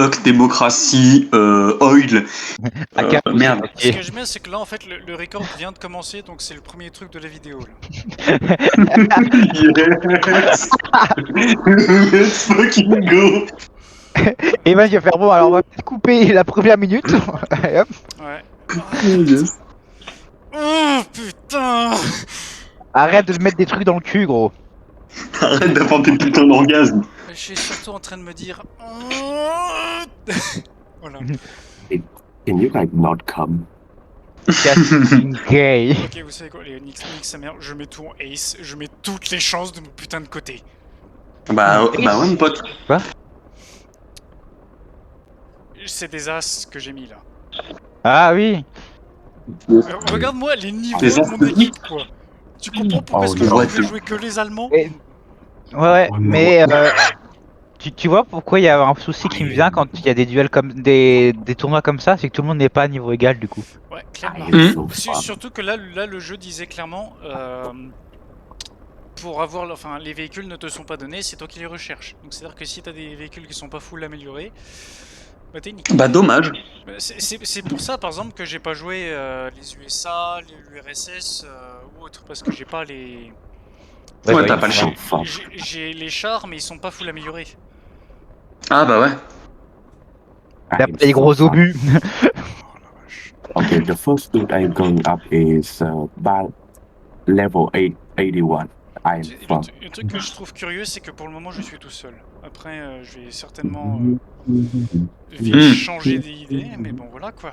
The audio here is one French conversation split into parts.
Fuck démocratie, oil. Merde. Ce que j'aime bien, c'est que là, en fait, le record vient de commencer, donc c'est le premier truc de la vidéo. Là. Yes. Let's fucking go. Et ben, il va faire bon, alors on va peut-être couper la première minute. Et hop. Ouais. Yes. Oh putain. Arrête de te mettre des trucs dans le cul, gros. Arrête d'avoir des putains d'orgasmes. Je suis surtout en train de me dire. Oh voilà. Can you like not come? Gay. Ok, vous savez quoi, les Nix sa mère, je mets tout en ace, je mets toutes les chances de mon putain de côté. Bah ouais, mon pote. C'est des as que j'ai mis là. Ah oui. Regarde-moi les niveaux Des de as mon de équipe, quoi. Tu comprends pourquoi est-ce que je ouais, pouvais jouer que les Allemands? Et- Ouais, mais tu vois pourquoi il y a un souci qui me vient quand il y a des duels comme des tournois comme ça, c'est que tout le monde n'est pas à niveau égal du coup. Ouais, clairement. Mmh. Surtout que là, le jeu disait clairement, pour avoir, enfin, les véhicules ne te sont pas donnés, c'est toi qui les recherches. Donc c'est-à-dire que si t'as des véhicules qui sont pas full améliorés, bah t'es niqué. Bah dommage. C'est pour ça, par exemple, que j'ai pas joué les USA, l'URSS ou autres, parce que j'ai pas les... Ouais, bah, t'as pas le chien. J'ai les chars, mais ils sont pas full améliorés. Ah bah ouais. Il a pas les gros obus. Oh la vache. Okay, the first dude I'm going up is level 81. I am from. Le truc que je trouve curieux, c'est que pour le moment, je suis tout seul. Après, je vais certainement vite changer d'idée, mais bon, voilà quoi.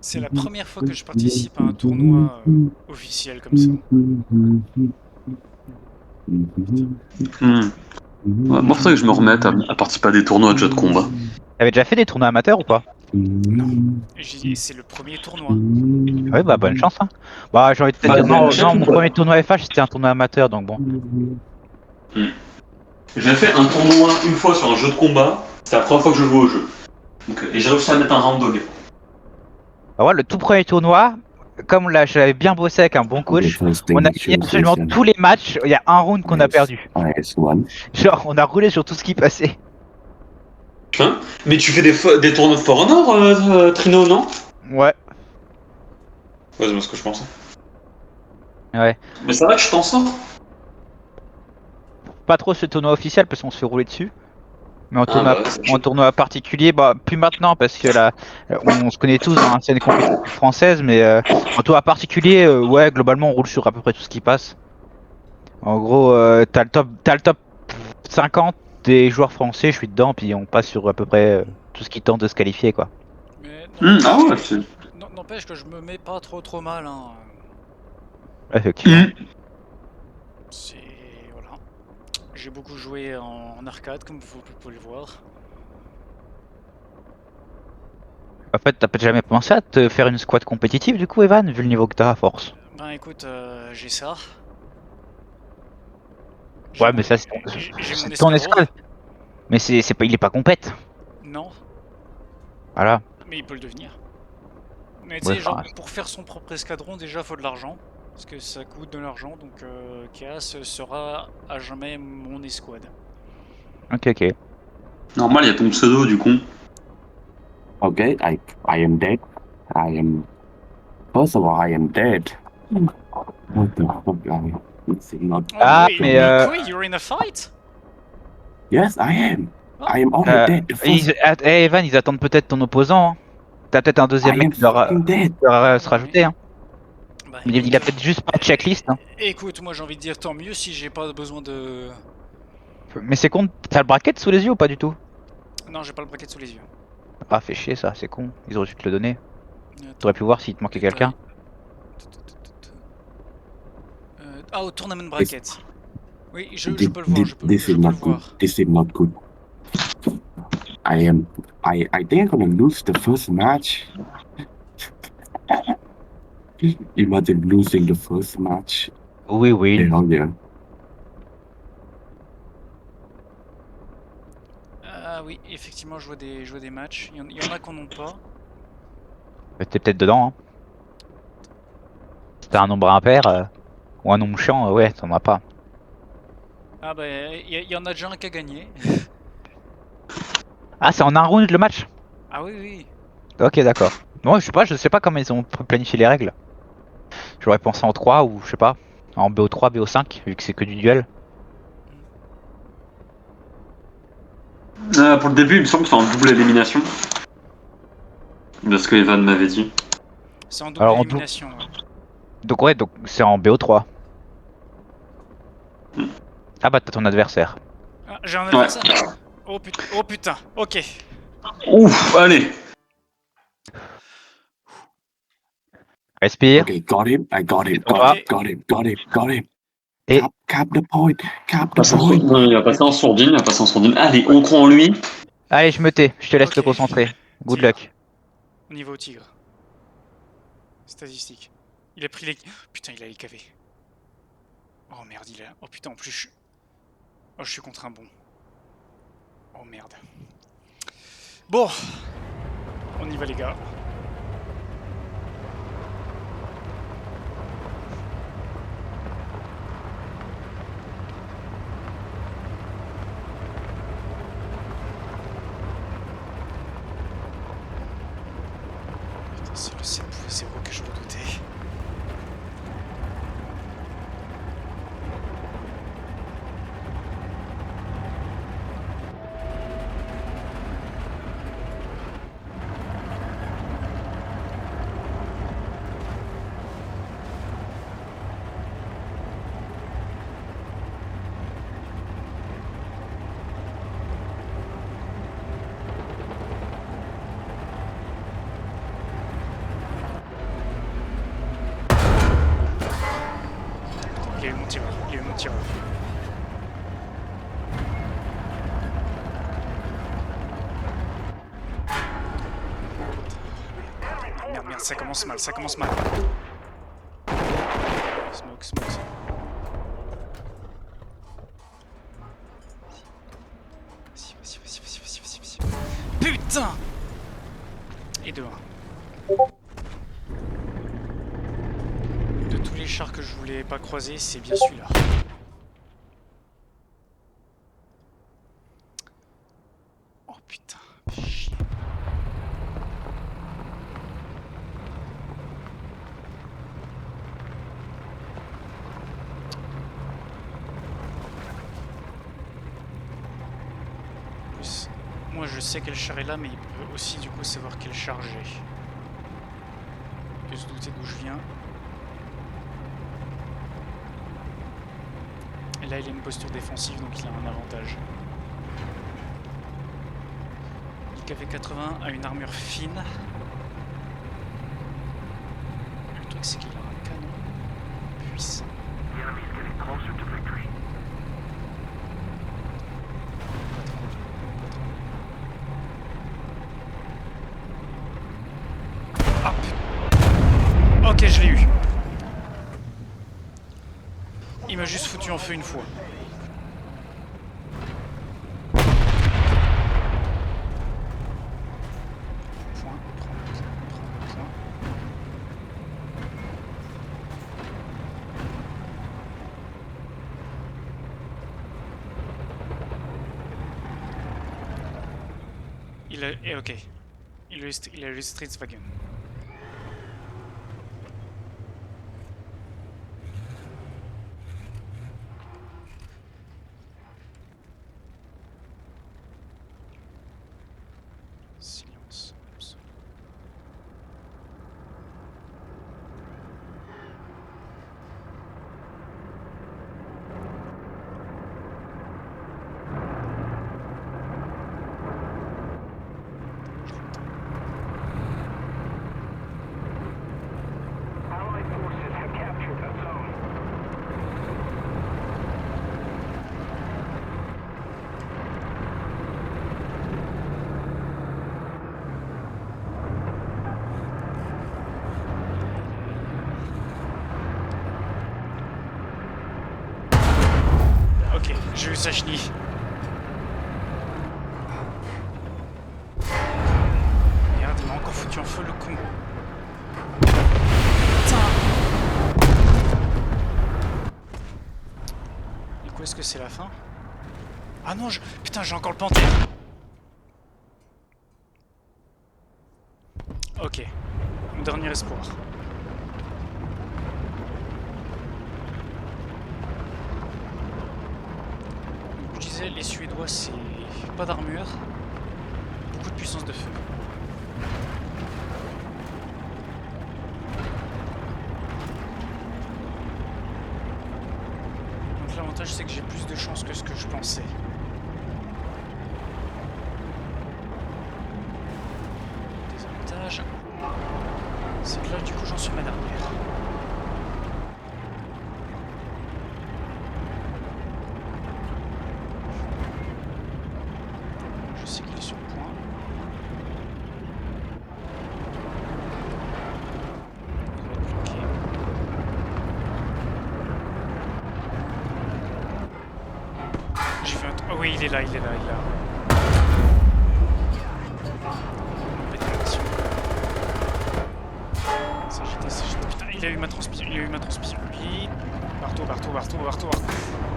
C'est la première fois que je participe à un tournoi officiel comme ça. Ouais, moi, faudrait que je me remette à participer à des tournois de jeux de combat. T'avais déjà fait des tournois amateurs ou pas? C'est le premier tournoi. Ouais, bah bonne chance hein. Bah j'ai envie de te dire, non, mon premier tournoi FH c'était un tournoi amateur donc bon. J'ai fait un tournoi une fois sur un jeu de combat. C'était la première fois que je jouais au jeu. Donc, et j'ai réussi à mettre un round dog. Bah ouais, le tout premier tournoi, comme là j'avais bien bossé avec un bon coach, on a gagné absolument tous les matchs, il y a un round qu'on a perdu. Genre on a roulé sur tout ce qui passait. Hein? Mais tu fais des tournois de For Honor, Trino, non? Ouais, Ouais, c'est ce que je pensais. ouais. Mais ça va que je t'en sors? Pas trop ce tournoi officiel parce qu'on se fait rouler dessus. Mais en Ah, tournoi, bah ouais, c'est en chaud. tournoi particulier, bah plus maintenant parce que là, on se connaît tous dans la scène compétitive française, mais en tournoi particulier, ouais, globalement on roule sur à peu près tout ce qui passe. En gros, t'as le top 50 des joueurs français, je suis dedans, puis on passe sur à peu près tout ce qui tente de se qualifier, quoi. Mais Ah ouais, c'est... n'empêche que je me mets pas trop mal. Hein. Effectivement. C'est... Voilà. J'ai beaucoup joué en arcade, comme vous pouvez le voir. En fait, t'as peut-être jamais pensé à te faire une squad compétitive du coup, Evan, vu le niveau que t'as à force. Ben écoute, j'ai ça. Ouais, mais ça, j'ai mon c'est ton escadron. escale. Mais c'est pas, il est pas compète. Non, Voilà. mais il peut le devenir. Mais tu Ouais, sais, genre, enfin, pour faire son propre escadron, déjà, faut de l'argent. Parce que ça coûte de l'argent, donc Chaos sera à jamais mon escouade. ok. Normal, il y a ton pseudo du con. Okay, I am dead. I am. First of all, I am dead. What the fuck? It's not. Ah, wait, mais wait, you're in a fight? Yes, I am. Oh. I am already dead. The first. Evan, ils attendent peut-être ton opposant. Hein. T'as peut-être un deuxième I mec am qui leur fucking dead. se rajouter. Hein. Bah, Mais écoute, il a peut-être juste pas de checklist. Hein. écoute, moi j'ai envie de dire tant mieux si j'ai pas besoin de... Mais c'est con, t'as le bracket sous les yeux ou pas du tout? Non, j'ai pas le bracket sous les yeux. Ah, fait chier ça, c'est con. Ils auraient dû te le donner. T'aurais pu voir s'il te manquait quelqu'un. Ah, au tournament bracket. Oui, je peux le voir, je peux le voir. This is not good. I think I'm gonna lose the first match. Imagine losing the first match. Oui. Hell yeah. Ah oui, effectivement, je vois des matchs. Il y en a qu'on n'ont pas. T'es peut-être dedans. Hein. Si t'as un nombre impair ou un nombre chiant, ouais, t'en as pas. Ah bah, y en a déjà un qui a gagné. Ah, c'est en un round le match? Ah oui, oui. Ok, d'accord. Moi, je sais pas comment ils ont planifié les règles. J'aurais pensé en 3 ou je sais pas, en BO3, BO5, vu que c'est que du duel. Pour le début, il me semble que c'est en double élimination. De ce que Evan m'avait dit. C'est en double Alors, élimination, ouais. donc ouais, donc c'est en BO3. Hmm. Ah bah, t'as ton adversaire. Ah, j'ai un Ouais. adversaire. Oh putain, ok. Ouf, allez. Respire. Okay, got him. I got him. Toi. Got him. Got him. Got him. Et Cap the point. Cap the Passe en point. non, il va passer en sourdine, il va passer en sourdine. Allez, on croit en lui. allez, je me tais. Je te laisse te Ok. concentrer. Good Tigre. luck. On y va au tigre. Statistique. Il a pris les... Putain, il a les KV. Oh merde, il a... Oh putain, en plus je... Oh, je suis contre un bon. Oh merde. Bon. On y va les gars. Putain, c'est le 7.0 que je redoutais. Il a eu mon tireur. Il a eu mon tireur. Merde, ça commence mal, ça commence mal. Smoke, smoke. Vas-y. Putain! Et 2-1. De tous les chars que je voulais pas croiser, c'est bien celui-là. Oh putain, chier. Plus, moi je sais quel char est là, mais il peut aussi du coup savoir quel char j'ai. Il peut se douter d'où je viens. Et là il a une posture défensive, donc il a un avantage. KV-80 a une armure fine. Le truc c'est qu'il a un canon puissant. Ah putain. Ok, je l'ai eu. Il m'a juste foutu en feu une fois. Il a... ok. Il a le Streetswagen. Silence. Ok, j'ai eu sa chenille. Merde, il m'a encore foutu en feu le con. Putain. Du coup, est-ce que c'est la fin. Ah non, putain, j'ai encore le panthère. Ok. Mon dernier espoir. Donc, je disais, les Suédois, c'est pas d'armure. Beaucoup de puissance de feu. Donc l'avantage, c'est que j'ai plus de chance que ce que je pensais. Désavantage, c'est que là, du coup, j'en suis ma dernière. Je sais qu'il est sur le point. Il va être bloqué. J'ai fait un... Oh oui, il est là, il est là, il est là. Pénétration. S'agiter. Putain, il a eu ma transmission, il a eu ma transmission. Lui. Barto.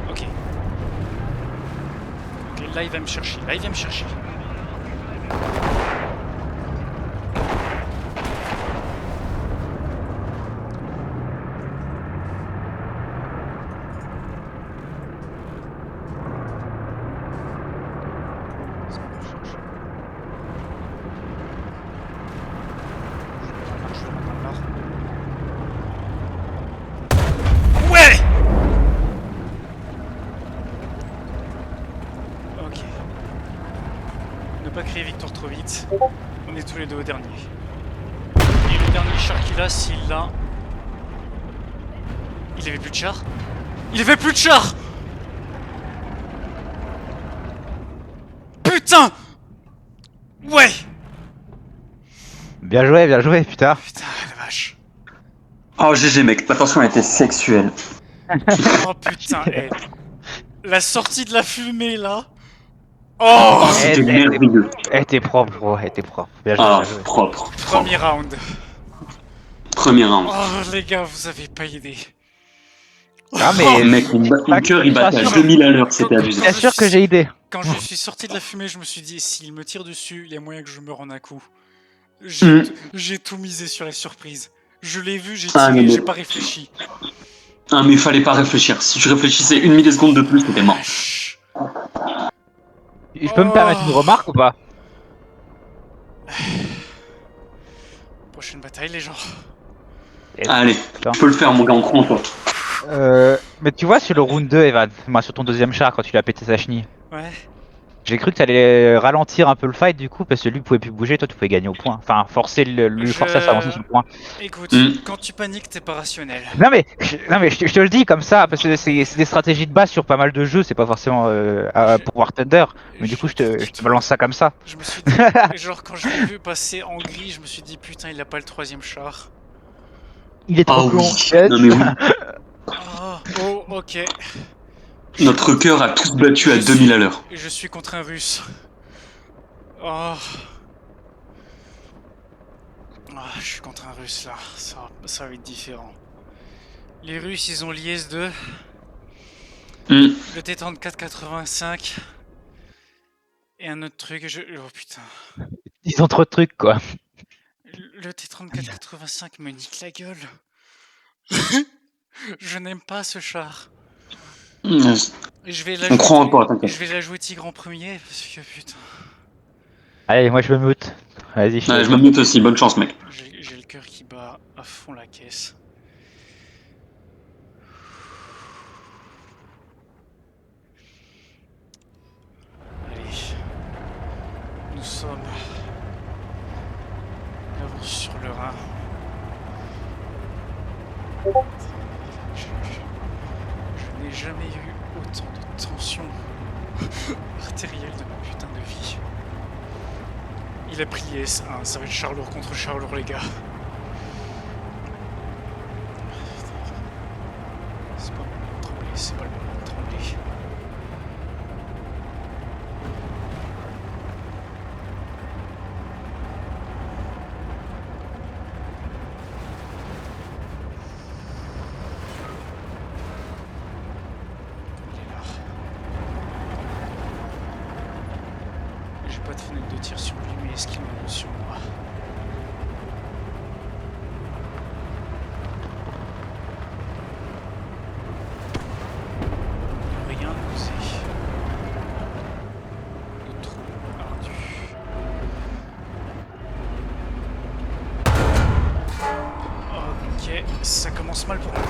Ok. Ok, là il va me chercher, Ouais! Ok. Ne pas crier victoire trop vite. On est tous les deux au dernier. Et le dernier char qu'il a, s'il l'a... Il avait plus de char? Il avait plus de char! Putain! Ouais! Bien joué, putain. Putain, la vache. Oh GG mec, attention, elle était sexuelle. Oh putain, la sortie de la fumée là. Oh! Oh, c'était merveilleux. Elle était propre, gros, elle était propre. Bien joué, Ah, bien joué. propre. Premier round. Premier round. Oh les gars, vous avez pas aidé. Ah, mais Oh, mec, mon cœur il battait à 2000 à l'heure, c'était abusé. bien sûr que j'ai idée. Quand je suis sorti de la fumée, je me suis dit, s'il me tire dessus, il y a moyen que je me rende un coup. Mm. J'ai tout misé sur les surprises. Je l'ai vu, j'ai Ah, tiré, mais j'ai bon. pas réfléchi. Ah, mais fallait pas réfléchir. Si tu réfléchissais une milliseconde de plus, t'étais mort. Chut. Je peux me permettre une remarque ou pas? Prochaine bataille, les gens. Allez, Putain. tu peux le faire, mon gars, on croit en toi. Mais tu vois, sur le round 2, Evan, sur ton deuxième char, quand tu l'as pété sa chenille, Ouais. j'ai cru que ça allait ralentir un peu le fight du coup, parce que lui pouvait plus bouger, toi tu pouvais gagner au point. Enfin, lui forcer à s'avancer sur le point. Écoute, Mm. quand tu paniques, t'es pas rationnel. Non mais je te le dis comme ça, parce que c'est des stratégies de base sur pas mal de jeux, c'est pas forcément pour War Thunder, mais du coup je te balance ça comme ça. Je me suis dit, genre quand je l'ai vu passer en gris, je me suis dit putain, il a pas le troisième char. Il est Ah trop oui. long. Non mais oui. Oh, ok. Notre cœur a tous battu à 2000 à l'heure. Je suis contre un russe. Oh. Ah, je suis contre un russe là. Ça va être différent. Les Russes, ils ont l'IS-2, Mm. le T-34-85 et un autre truc. Oh putain. Ils ont trop de trucs quoi. Le T-34-85 me nique la gueule. Je n'aime pas ce char. Mm. Et je vais la On croit en toi, jouer, t'inquiète. je vais la jouer tigre en premier parce que putain. Allez, moi je me mute. Vas-y, Ouais, je me mute aussi, bonne chance mec. J'ai le cœur qui bat à fond la caisse. Allez. Nous sommes d'avance sur le Rhin. Je n'ai jamais eu autant de tension artérielle de ma putain de vie. Il a pris S1, ça va être Charlour contre Charlour les gars. C'est pas le moment de trembler, c'est pas le moment de trembler. Il est là. pas de fenêtre de tir sur lui, mais est-ce qu'il en a sur moi? Rien osé. De trop ardu. Ok, ça commence mal pour moi.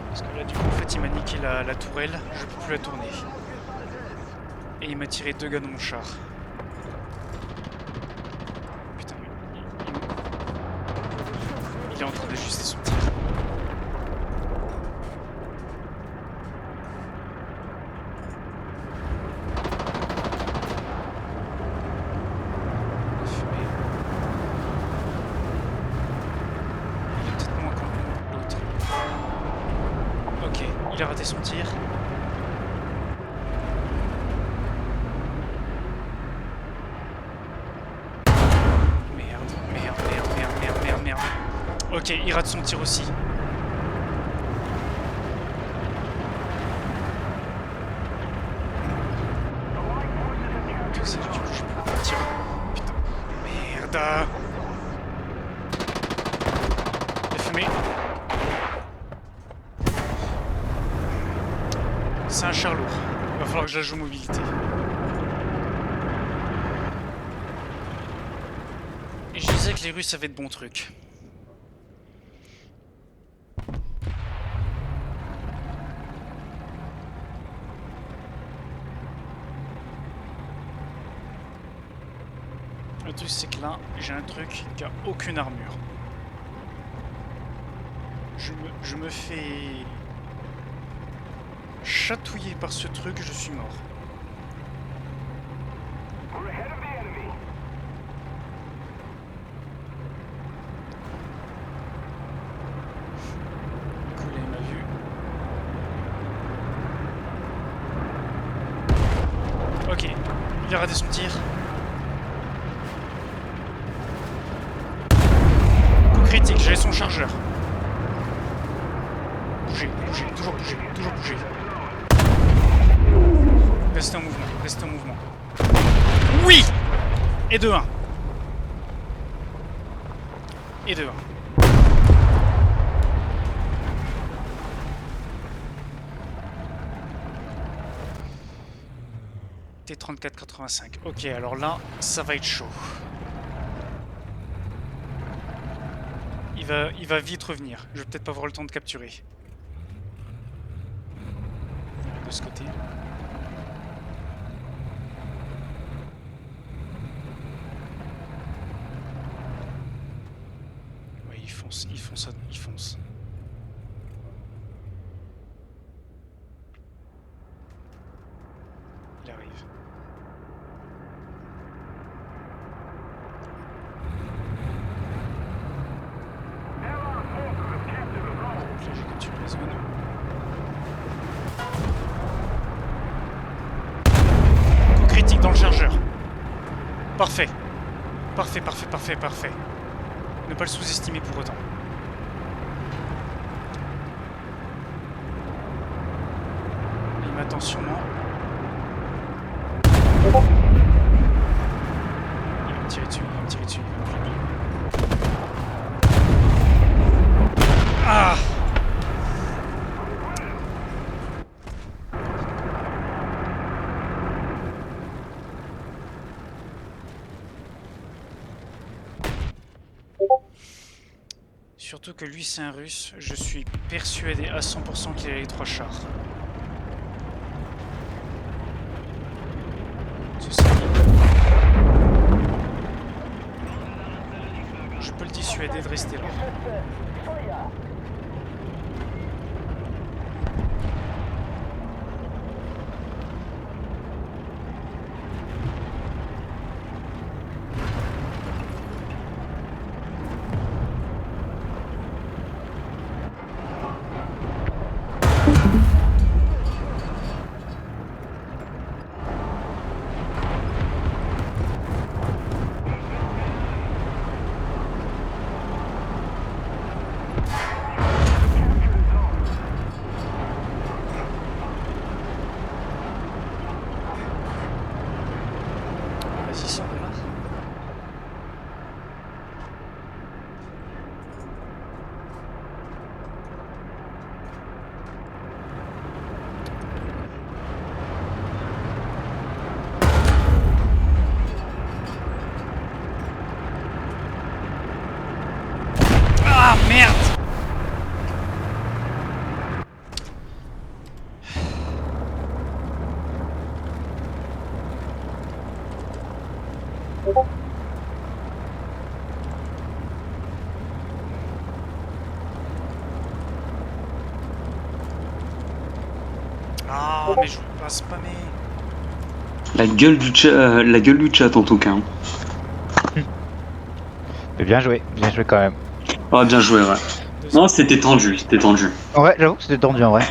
Parce que là, du coup, en fait, il m'a niqué la tourelle, je peux plus la tourner. Et il m'a tiré 2 gars dans mon char. Putain, il est en train d'ajuster son tir. Fumée. Il est peut-être moins con que l'autre. Ok, il a raté son tir. Merde. Ok, il rate son tir aussi. Du coup, je peux pas tirer. Putain. Merde. Il a fumé. C'est un char lourd. Il va falloir que je la joue mobilité. Et je disais que les Russes avaient de bons trucs. Le truc c'est que là, j'ai un truc qui a aucune armure. Je me fais chatouiller par ce truc, je suis mort. Cool, il m'a vu. Ok, il a raté son tir. Coup critique, j'ai son chargeur. Bougez, toujours bouger. Restez en mouvement. Oui! Et de 1. Et de 1. T34-85. Ok, alors là, ça va être chaud. Il va vite revenir. Je vais peut-être pas avoir le temps de capturer. De ce côté. Ouais, il fonce. Il arrive. Là, j'ai capturé la zone. Coup critique dans le chargeur. Parfait. Parfait. Ne pas le sous-estimer pour autant. Il m'attend sûrement. Il va me tirer dessus, il va me flinguer. Ah! Surtout que lui c'est un russe, je suis persuadé à 100% qu'il a les 3 chars. Ceci dit, je peux le dissuader de rester là. Non, mais je veux pas spammer. La gueule du chat en tout cas. Mais bien joué quand même. Ah, bien joué, ouais. Non, c'était tendu, c'était tendu. Ouais, j'avoue que c'était tendu en vrai.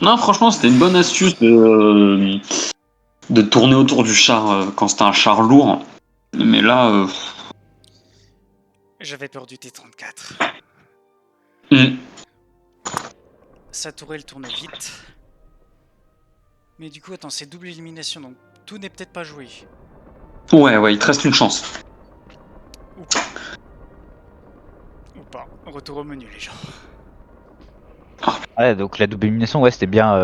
Non, franchement, c'était une bonne astuce de tourner autour du char quand c'était un char lourd. Mais là, J'avais peur du T-34. hmm. Sa tourelle tourne vite. Mais du coup, attends, c'est double élimination, donc tout n'est peut-être pas joué. Ouais, il te reste une chance. Ou pas. Ou pas. Retour au menu, les gens. Ouais, donc la double élimination, ouais, c'était bien.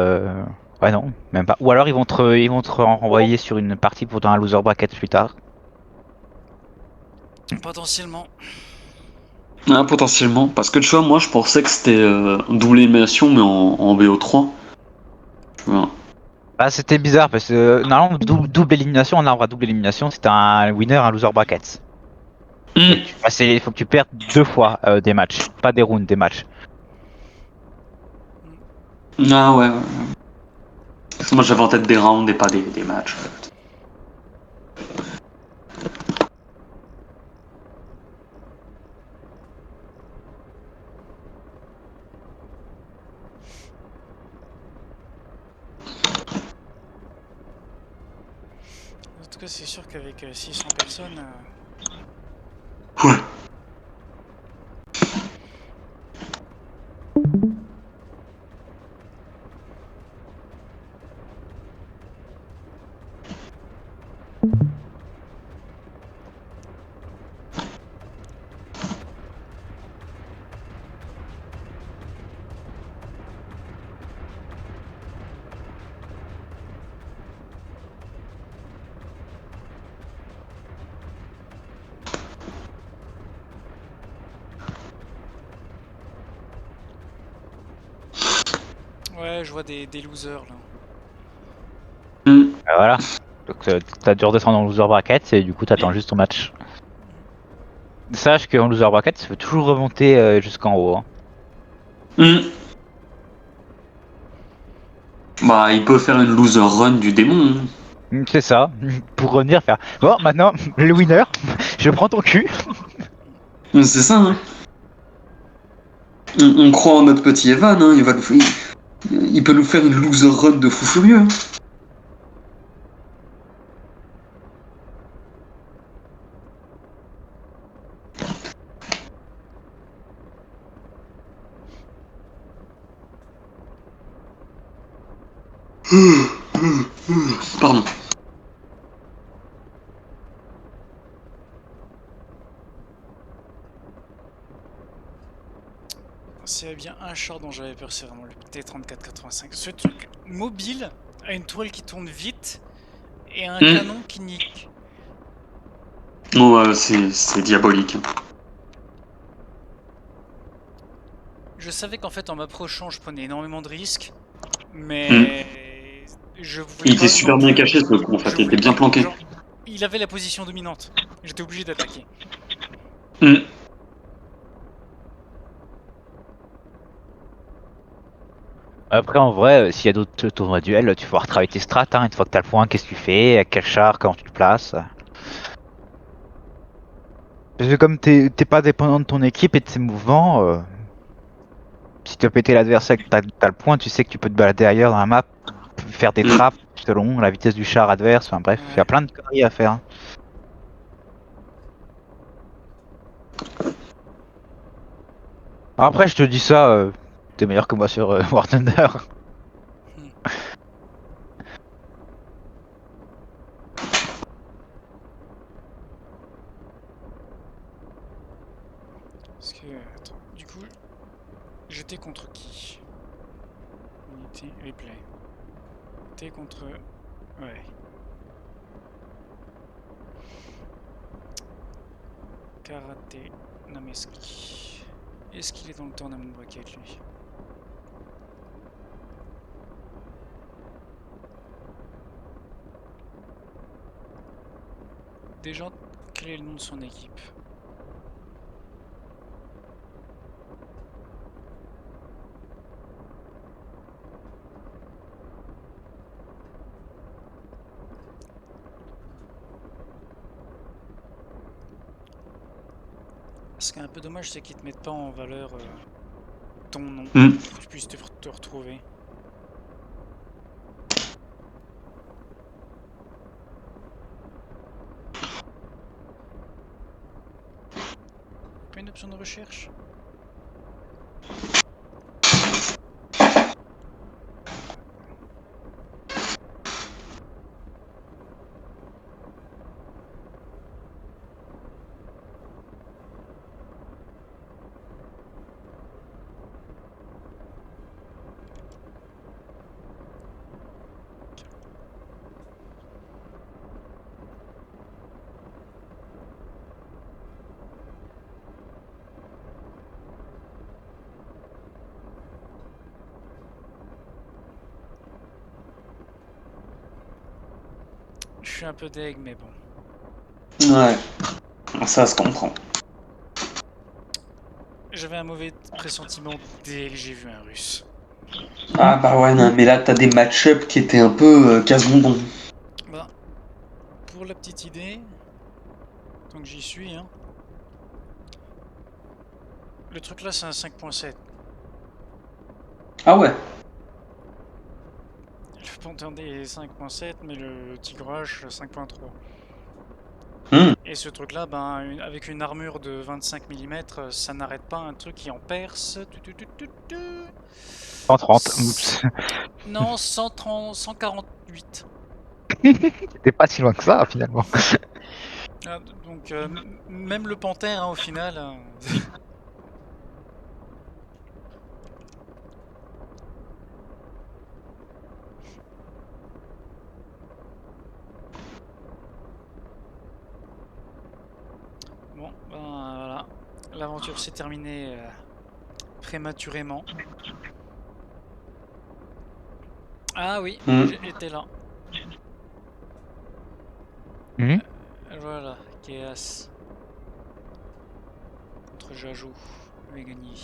Ouais, non, même pas. Ou alors ils vont te renvoyer sur une partie pour dans un loser bracket plus tard. Potentiellement. Ah, potentiellement. Parce que tu vois, moi, je pensais que c'était double élimination, mais en BO3. Tu vois. Ah, c'était bizarre parce que normalement, double élimination, on a un double élimination, c'était un winner, un loser bracket. Hmm. Il faut que tu perdes 2 fois des matchs, pas des rounds, des matchs. Ah ouais. Parce que moi, j'avais en tête des rounds et pas des matchs. En tout cas, c'est sûr qu'avec 600 personnes... Ouais. Ouais, je vois des losers, là. Hmm. Voilà. Donc t'as dû redescendre en loser bracket et du coup t'attends juste ton match. Sache qu'en loser bracket, ça peut toujours remonter jusqu'en haut. Hein. Hmm. Bah, il peut faire une loser run du démon. C'est ça, pour revenir faire. Bon, maintenant, le winner, je prends ton cul. C'est ça, hein. On croit en notre petit Evan, hein. Il peut nous faire une loser run de fou furieux. Hein. Pardon. S'il y a bien un char dont j'avais peur, c'est vraiment le T-34-85. Ce truc mobile a une tourelle qui tourne vite et un canon qui nique. Ouais, c'est diabolique. Je savais qu'en fait, en m'approchant, je prenais énormément de risques, mais je voulais Il était pas super non bien plus. caché ce coup, en Je fait. Il était voulais bien pas. planqué. Genre, il avait la position dominante. J'étais obligé d'attaquer. Hmm. Après, en vrai, s'il y a d'autres tournois duels, tu vas pouvoir travailler tes strats. Hein. Une fois que t'as le point, qu'est-ce que tu fais, à quel char, comment tu te places. Parce que comme t'es pas dépendant de ton équipe et de ses mouvements, si tu as pété l'adversaire et que t'as le point, tu sais que tu peux te balader ailleurs dans la map, faire des Hmm. trappes selon la vitesse du char adverse. Enfin bref, il y a Ouais. plein de conneries à faire. Hein. Après, je te dis ça, t'es meilleur que moi sur War Thunder. Hmm. Parce que, attends, du coup, j'étais contre qui? Unité, replay. T'es contre... Ouais. Karaté Nameski. Est-ce qu'il est dans le tournament bracket, lui? Déjà, quel est le nom de son équipe? Ce qui est un peu dommage, c'est qu'ils te mettent pas en valeur ton nom, Hmm. pour que tu puisses te retrouver. Pas une option de recherche? Je suis un peu deg, mais bon. Ouais, ça se comprend. J'avais un mauvais pressentiment dès que j'ai vu un russe. Ah bah ouais, non, mais là t'as des match-up qui étaient un peu casse-bonbons. Bah, pour la petite idée, tant que j'y suis, hein. Le truc là, c'est un 5.7. Ah ouais. Le Panther des 5.7, mais le Tigre H 5.3. Hmm. Et ce truc là, ben, avec une armure de 25 mm, ça n'arrête pas un truc qui en perce. 130. Oups. Non, 130, 148. C'était pas si loin que ça finalement. Ah, donc, même le Panthère, hein, au final. Bon, ben voilà. L'aventure s'est terminée prématurément. Ah oui, Hmm. j'étais là. Mhm. Voilà, Chaos. Contre Jajou. Je vais gagner.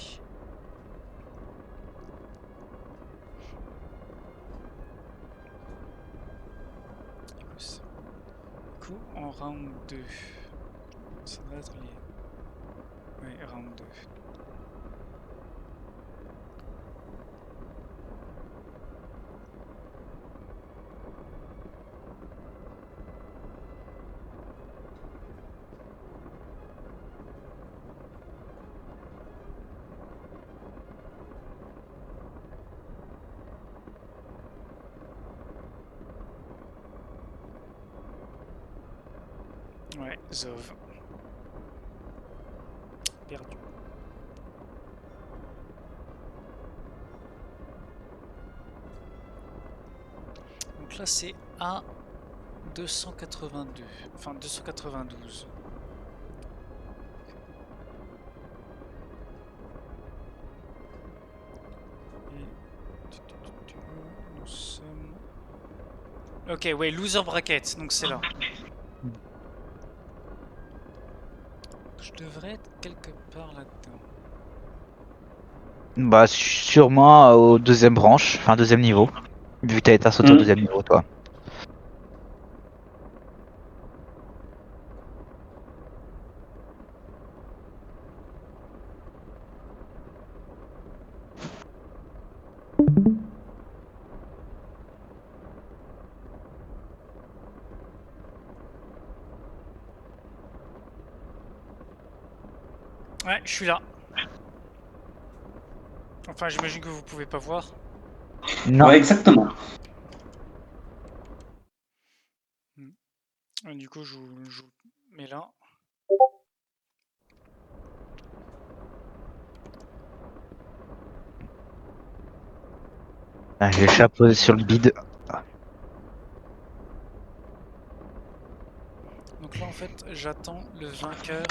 Du coup, en round 2. Ça doit être les... Ouais, round 2. Ouais, Zov. Perdu. Donc là, c'est A282. Enfin, 292. Et... Nous sommes... Ok, ouais, loser bracket, donc c'est là. Je devrais être quelque part là-dedans. Bah sûrement au deuxième branche, enfin deuxième niveau. Vu que t'as été sauté au deuxième niveau toi. Ouais, je suis là. Enfin, j'imagine que vous pouvez pas voir. Non. Ouais, exactement. Du coup, je vous mets là. Ah, j'ai le chapeau sur le bide. Donc là, en fait, j'attends le vainqueur.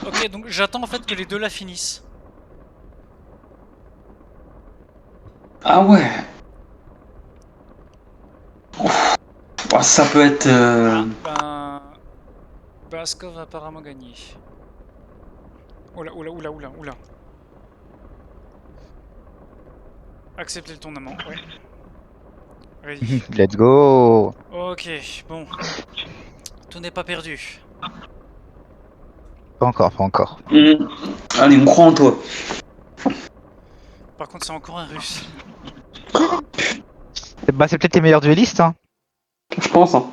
Ok, donc j'attends en fait que les deux la finissent. Ah ouais. Oh, ça peut être... Ah, ben... Baskov a apparemment gagné. Oula, oula, oula, oula, oula. Accepter le tournement, ouais. Ready. Let's go. Ok, bon. Tout n'est pas perdu. Pas encore, pas encore. Allez, on croit en toi. Par contre, c'est encore un russe. Bah, c'est peut-être les meilleurs duellistes, hein. Je pense, hein.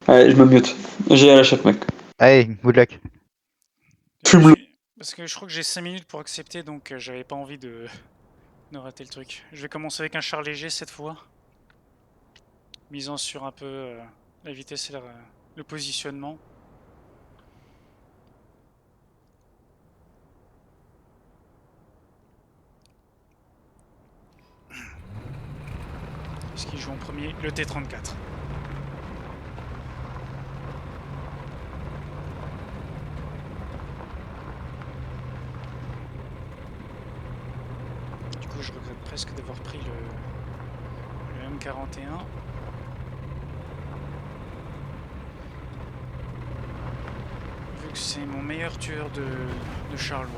Allez, je me mute. J'ai à la chatte, mec. Allez, good luck. Fume-le. Parce que je crois que j'ai 5 minutes pour accepter, donc j'avais pas envie de rater le truc. Je vais commencer avec un char léger cette fois. Misant sur un peu la vitesse et le positionnement. Ce qui joue en premier, le T-34. Du coup, je regrette presque d'avoir pris le M41. Vu que c'est mon meilleur tueur de char lourd.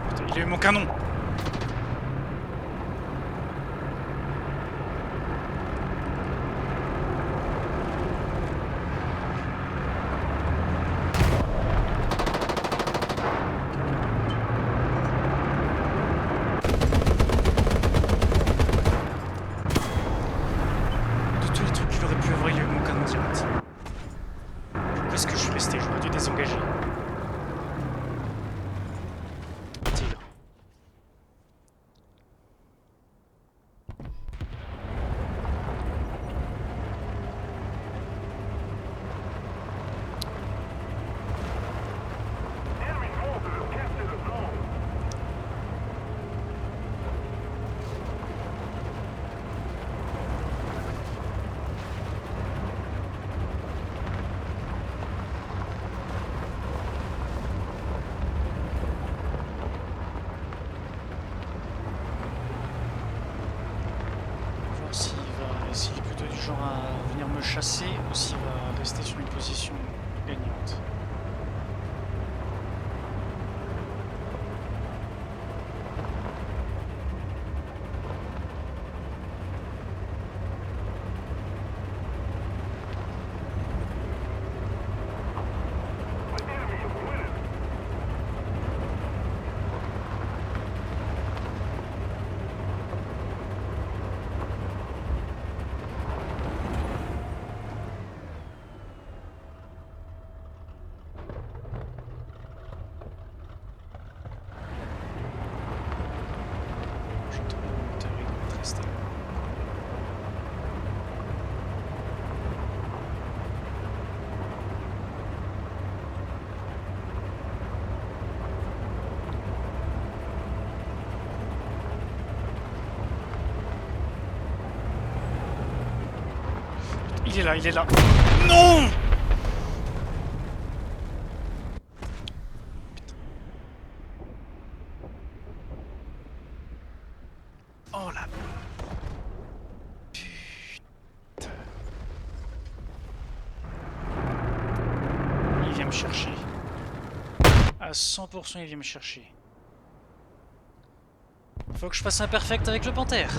Putain, il a eu mon canon. De tous les trucs qu'il aurait pu avoir, il a eu mon canon direct. Pourquoi est-ce que je suis resté? J'aurais dû désengager. Tigre. Voir s'il est plutôt du genre à venir me chasser ou s'il va rester sur une position gagnante. J'entends le moteur, il doit être resté là. Il est là, il est là. Non! Oh la putain. À 100% il vient me chercher. Faut que je fasse un perfect avec le panthère.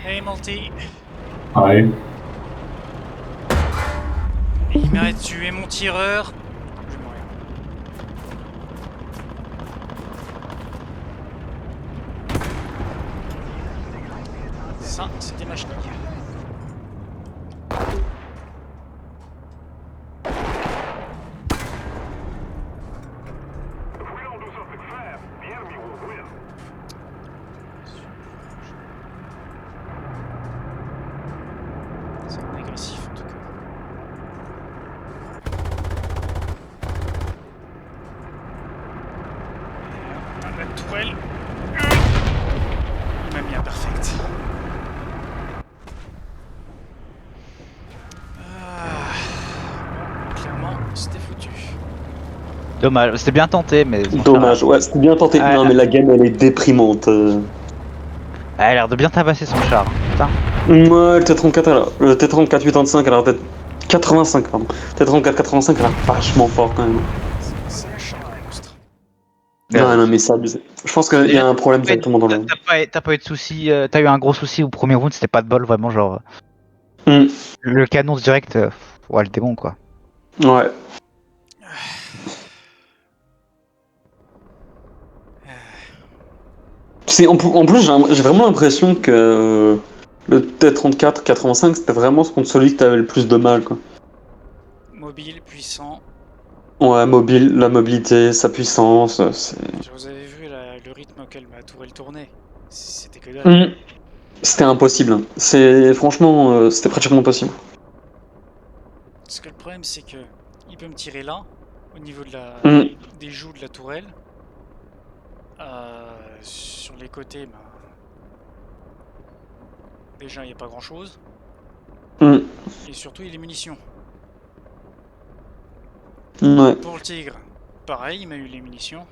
Hey Malty. Hi. Il m'a tué mon tireur. Je vais mourir. Ça, c'était ma chenille. C'est agressif en tout cas. Dans la tourelle. Il m'a mis un perfect. Clairement, c'était foutu. Dommage, c'était bien tenté, mais. son Dommage, char ouais, c'était bien tenté. Ah, Non, mais la game, elle est déprimante. a l'air de bien tabasser son char. Putain. Ouais, le T34, le T34 85, elle a l'air d'être 85, pardon. T34 85, elle a l'air vachement fort quand même. C'est un char de monstre. Non, non, mais c'est abusé. Je pense qu'il y a un problème directement dans le. T'as pas eu de soucis, t'as eu un gros souci au premier round, c'était pas de bol, vraiment, genre. Hmm. Le canon direct, ouais, le démon quoi. Ouais. En plus, j'ai vraiment l'impression que le T34 85, c'était vraiment contre celui qui avait le plus de mal, quoi. Mobile, puissant. Ouais, mobile, la mobilité, sa puissance, c'est. Vous avez vu le rythme auquel ma tourelle tournait. C'était que dalle. Hmm. C'était impossible. Hein. Franchement, c'était pratiquement impossible. Parce que le problème, c'est que il peut me tirer là, au niveau de Hmm. des joues de la tourelle. Sur les côtés, ben, déjà, il n'y a pas grand-chose. Hmm. Et surtout, il y a les munitions. Ouais. Pour le tigre, pareil, il m'a eu les munitions.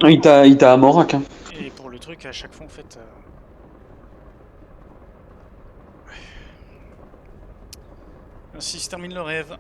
Il t'a à Morac. Hein. Et pour le truc, à chaque fois, en fait... Ainsi se termine le rêve.